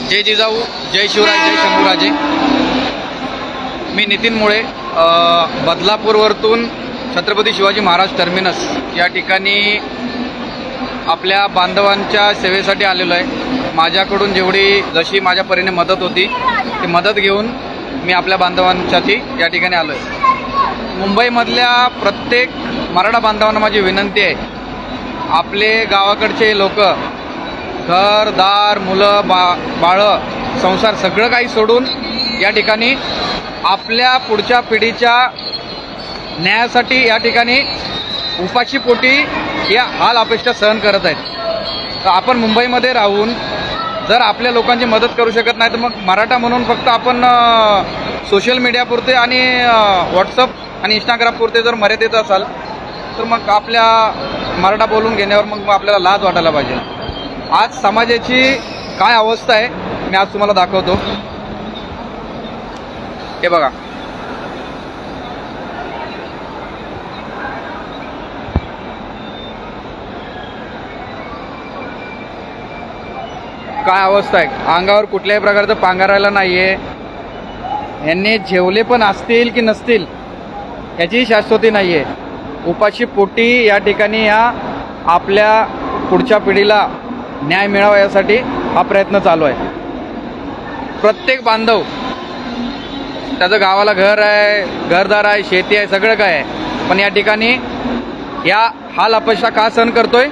जय जिजाऊ, जय शिवराय, जय शंभूराजे. मी नितीन मुळे बदलापूरवरतून छत्रपती शिवाजी महाराज टर्मिनस या ठिकाणी आपल्या बांधवांच्या सेवेसाठी आलेलो आहे. माझ्याकडून जेवढी जशी माझ्या परीने मदत होती ती मदत घेऊन मी आपल्या बांधवांसाठी या ठिकाणी आलो आहे. मुंबईमधल्या प्रत्येक मराठा बांधवांना माझी विनंती आहे, आपले गावाकडचे लोक घर दार मुलं बाळं संसार सगळं काही सोडून या ठिकाणी आपल्या पुढच्या पिढीच्या न्यायासाठी या ठिकाणी उपाशीपोटी या हाल अपेक्षा सहन करत आहेत. तर आपण मुंबईमध्ये राहून जर आपल्या लोकांची मदत करू शकत नाही तर मग मराठा म्हणून फक्त आपण सोशल मीडियापुरते आणि व्हॉट्सअप आणि इंस्टाग्रामपुरते जर मर्यादित असाल तर मग आपल्या मराठा बोलून घेण्यावर मग आपल्याला लाज वाटायला पाहिजे. आज समाजाची काय अवस्था आहे मी आज तुम्हाला दाखवतो. हे बघा, काय अवस्था आहे. अंगावर कुठल्याही प्रकारचं पांघरायला नाही आहे. यांनी जेवले पण असतील की नसतील याची शाश्वती नाही आहे. उपाशी पोटी या ठिकाणी या आपल्या पुढच्या पिढीला न्याय मिळावा यासाठी हा प्रयत्न चालू आहे. प्रत्येक बांधव त्याचं गावाला घर आहे, घरदार आहे, शेती आहे, सगळं काय आहे, पण या ठिकाणी या हाल अपेक्षा का सहन करतोय?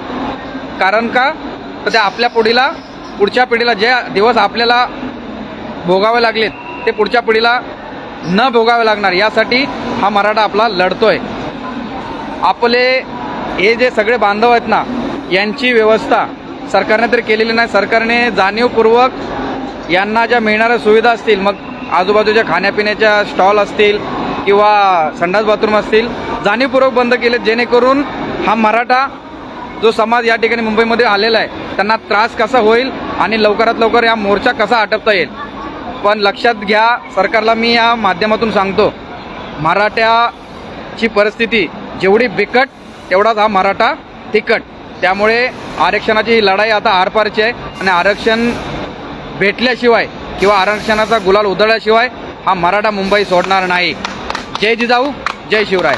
कारण का तर त्या आपल्या पुढच्या पिढीला जे दिवस आपल्याला भोगावे लागलेत ते पुढच्या पिढीला न भोगावे लागणार यासाठी हा मराठा आपला लढतोय. आपले हे जे सगळे बांधव आहेत ना यांची व्यवस्था सरकारने तरी केलेली नाही. सरकारने जाणीवपूर्वक यांना ज्या मिळणाऱ्या सुविधा असतील, मग आजूबाजूच्या खाण्यापिण्याच्या स्टॉल असतील किंवा संडास बाथरूम असतील, जाणीवपूर्वक बंद केले जेणेकरून हा मराठा जो समाज या ठिकाणी मुंबईमध्ये आलेला आहे त्यांना त्रास कसा होईल आणि लवकरात लवकर या मोर्चा कसा आटपता येईल. पण लक्षात घ्या, सरकारला मी या माध्यमातून सांगतो, मराठ्याची परिस्थिती जेवढी बिकट तेवढाच हा मराठा तिखट. त्यामुळे आरक्षणाची ही लढाई आता आरपारची आहे आणि आरक्षण भेटल्याशिवाय किंवा आरक्षणाचा गुलाल उधळल्याशिवाय हा मराठा मुंबई सोडणार नाही. जय जिजाऊ, जय शिवराय.